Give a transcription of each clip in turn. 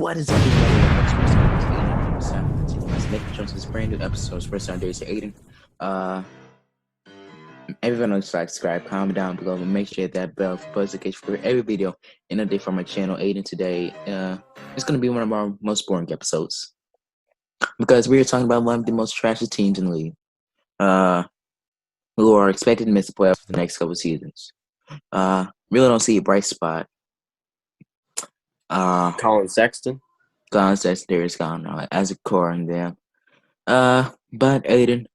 What is up, everybody? Let's make Johnson's brand new episodes for Sundays to Aiden. Everyone knows to subscribe, comment down below, and make sure that bell for notification for every video in a day from my channel. Aiden today, it's gonna be one of our most boring episodes because we are talking about one of the most trashy teams in the league. Who are expected to miss the playoffs for the next couple seasons. Really don't see a bright spot. Colin Sexton. Concepts there is gone as a core in them. But Aiden,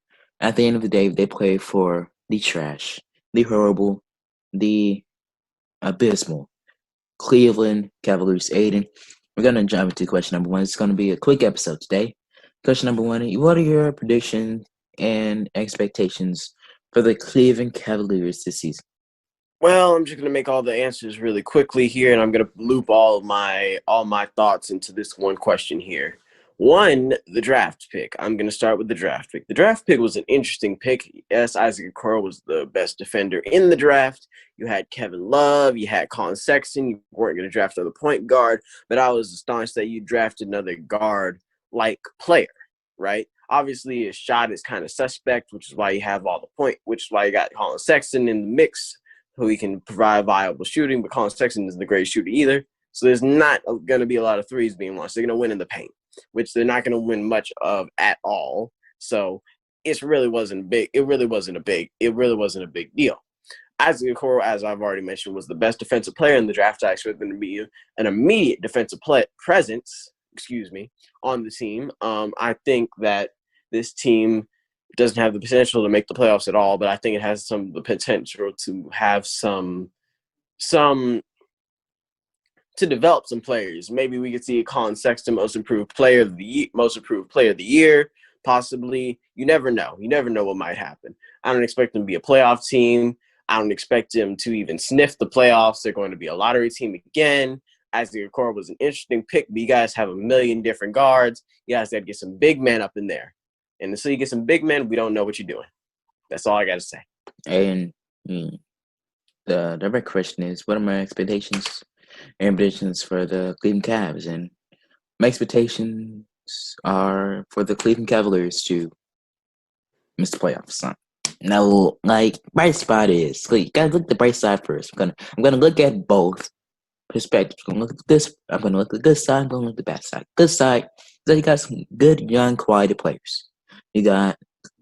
at the end of the day, they play for the trash, the horrible, the abysmal Cleveland Cavaliers. Aiden, we're gonna jump into question number one. It's gonna be a quick episode today. Question number one: what are your predictions and expectations for the Cleveland Cavaliers this season? Well, I'm just gonna make all the answers really quickly here, and I'm gonna loop all my thoughts into this one question here. One, the draft pick. I'm gonna start with the draft pick. The draft pick was an interesting pick. Yes, Isaac Okoro was the best defender in the draft. You had Kevin Love, you had Colin Sexton. You weren't gonna draft another point guard, but I was astonished that you drafted another guard-like player, right? Obviously, his shot is kind of suspect, which is why you have all the point, which is why you got Colin Sexton in the mix, who he can provide viable shooting, but Colin Sexton isn't the greatest shooter either. So there's not going to be a lot of threes being launched. They're going to win in the paint, which they're not going to win much of at all. So it really wasn't big. It really wasn't a big deal. Isaac Okoro, as I've already mentioned, was the best defensive player in the draft. I expect him to be an immediate defensive presence, on the team. I think that this team doesn't have the potential to make the playoffs at all, but I think it has the potential to have some to develop some players. Maybe we could see a Colin Sexton most improved player of the year, possibly. You never know. You never know what might happen. I don't expect them to be a playoff team. I don't expect them to even sniff the playoffs. They're going to be a lottery team again. Isaac Okoro was an interesting pick, but you guys have a million different guards. You guys got to get some big men up in there. And until you get some big men, we don't know what you're doing. That's all I got to say. And the direct question is, what are my expectations and predictions for the Cleveland Cavs? And my expectations are for the Cleveland Cavaliers to miss the playoffs. Now, bright spot is, you gotta look at the bright side first. I'm gonna look at both perspectives. I'm gonna look at this. I'm gonna look at the good side. I'm gonna look at the bad side. Good side, so you got some good young quality players. You got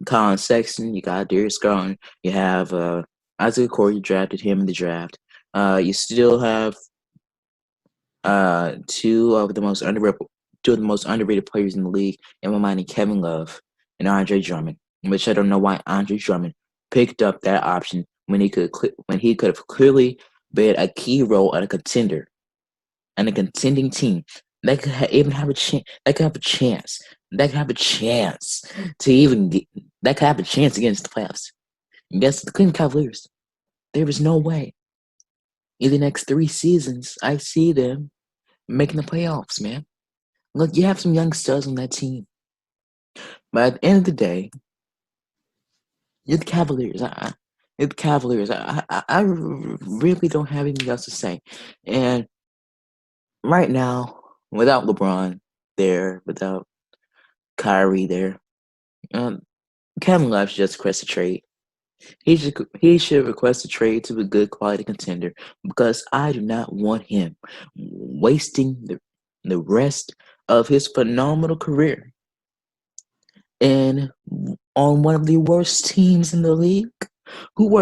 Colin Sexton. You got Darius Garland. You have Isaac Okoro. You drafted him in the draft. You still have two of the most underrated players in the league, in my mind, Kevin Love and Andre Drummond. Which I don't know why Andre Drummond picked up that option when he could have clearly played a key role on a contender and a contending team that could even have a chance. That could have a chance. That could have a chance to even get. That could have a chance against the playoffs. Against the Cleveland Cavaliers, there is no way. In the next 3 seasons, I see them making the playoffs, man. Look, you have some young studs on that team, but at the end of the day, you're the Cavaliers. You're the Cavaliers. I really don't have anything else to say. And right now, without LeBron there, without Kyrie there, Kevin Love should just request a trade. He should request a trade to a good quality contender, because I do not want him wasting the rest of his phenomenal career and on one of the worst teams in the league, who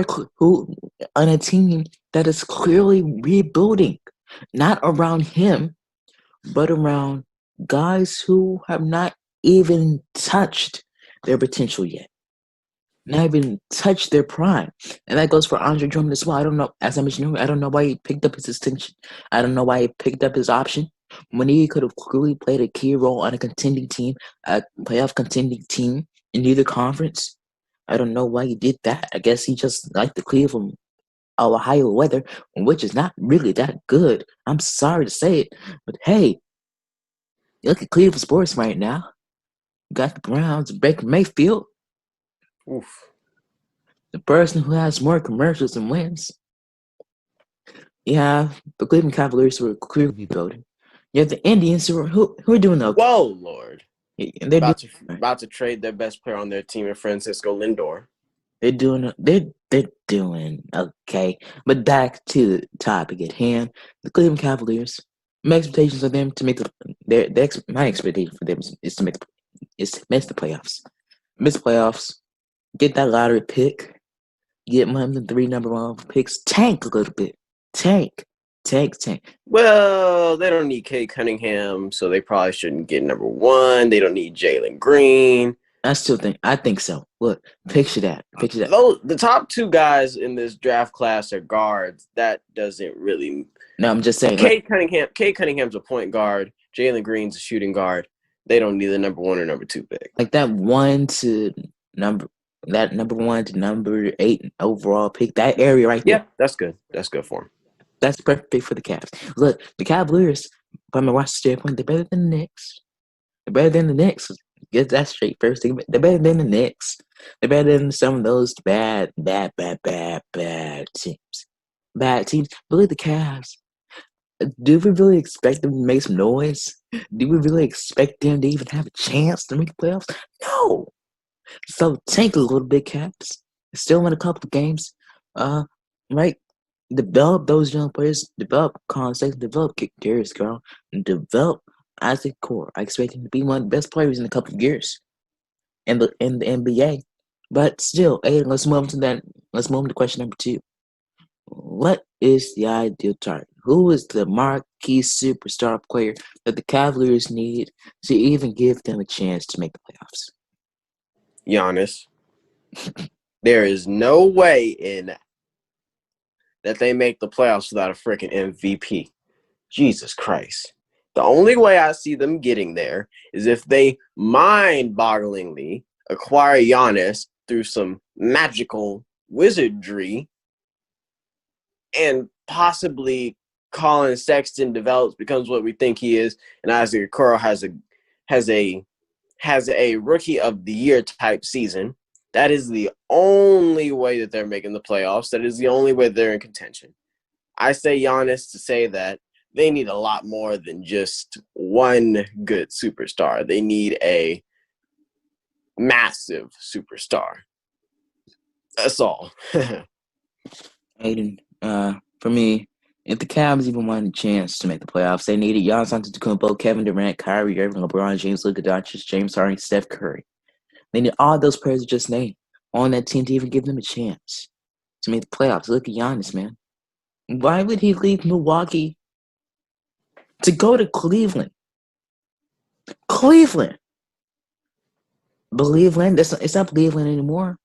on a team that is clearly rebuilding, not around him, but around guys who have not even touched their potential yet, not even touched their prime. And that goes for Andre Drummond as well. I don't know, as I mentioned, I don't know why he picked up his distinction. I don't know why he picked up his option when he could have clearly played a key role on a contending team, a playoff contending team in either conference. I don't know why he did that. I guess he just liked the Cleveland, Ohio weather, which is not really that good. I'm sorry to say it, but hey, you look at Cleveland sports right now. You got the Browns, Baker Mayfield, Oof. the person who has more commercials and wins. Yeah, the Cleveland Cavaliers were clearly rebuilding. You have the Indians who are doing okay. Whoa, Lord. And they're About to trade their best player on their team in Francisco Lindor. they're doing okay. But back to the topic at hand, the Cleveland Cavaliers. My expectations of them to make my expectation for them is to miss the playoffs. Miss the playoffs. Get that lottery pick. Get one of the 3 number 1 picks. Tank a little bit. Tank. Well, they don't need Kate Cunningham, so they probably shouldn't get number 1. They don't need Jalen Green. I think so. Look, picture that. The top 2 guys in this draft class are guards. That doesn't really. No, I'm just saying. Kate Cunningham's a point guard. Jalen Green's a shooting guard. They don't need the number 1 or number 2 pick. Like that number 1 to number 8 overall pick. That area right there. Yeah, that's good. That's good for them. That's perfect for the Cavs. Look, the Cavaliers, from a roster standpoint, they're better than the Knicks. Get that straight first. They're better than the Knicks. They're better than some of those bad teams. Bad teams. But look at the Cavs. Do we really expect them to make some noise? Do we really expect them to even have a chance to make the playoffs? No. So tank a little bit, Caps. Still win a couple of games. Right? Develop those young players. Develop concepts. Develop Darius Garland. And develop Isaac Core. I expect him to be one of the best players in a couple of years in the NBA. But still, hey, let's move on to that. Let's move on to question number 2. What is the ideal target? Who is the marquee superstar player that the Cavaliers need to even give them a chance to make the playoffs? Giannis. There is no way in that they make the playoffs without a freaking MVP. Jesus Christ. The only way I see them getting there is if they mind-bogglingly acquire Giannis through some magical wizardry and possibly Colin Sexton becomes what we think he is, and Isaac Okoro has a rookie of the year type season. That is the only way that they're making the playoffs. That is the only way they're in contention. I say Giannis to say that they need a lot more than just one good superstar. They need a massive superstar. That's all. Aiden, for me, if the Cavs even wanted a chance to make the playoffs, they needed Giannis Antetokounmpo, Kevin Durant, Kyrie Irving, LeBron James, Luka Doncic, James Harden, Steph Curry. They need all those players just named on that team to even give them a chance to make the playoffs. Look at Giannis, man. Why would he leave Milwaukee to go to Cleveland? Cleveland. Cleveland? It's not Cleveland anymore.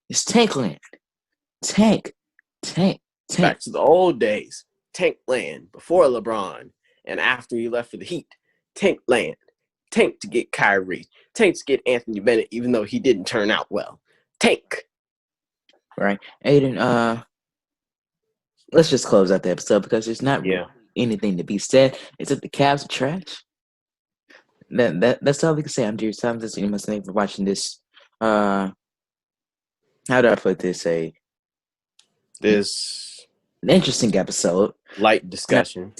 It's Tankland. Tank. Back to the old days. Tank land before LeBron and after he left for the Heat. Tank land. Tank to get Kyrie. Tank to get Anthony Bennett, even though he didn't turn out well. Tank. Right. Aiden, let's just close out the episode because there's not really anything to be said. It's that the Cavs are trash. That's all we can say. I'm Darius Thomas. You must thank for watching this. How do I put this? This an interesting episode. Light discussion.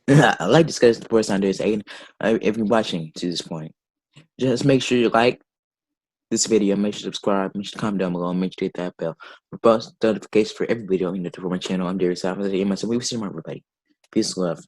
I like discussing the first time there's Aiden. If you're watching to this point, just make sure you like this video. Make sure to subscribe. Make sure to comment down below. Make sure to hit that bell for post notifications for every video on my channel. I'm Darius Thomas. We will see you tomorrow, everybody. Peace and love.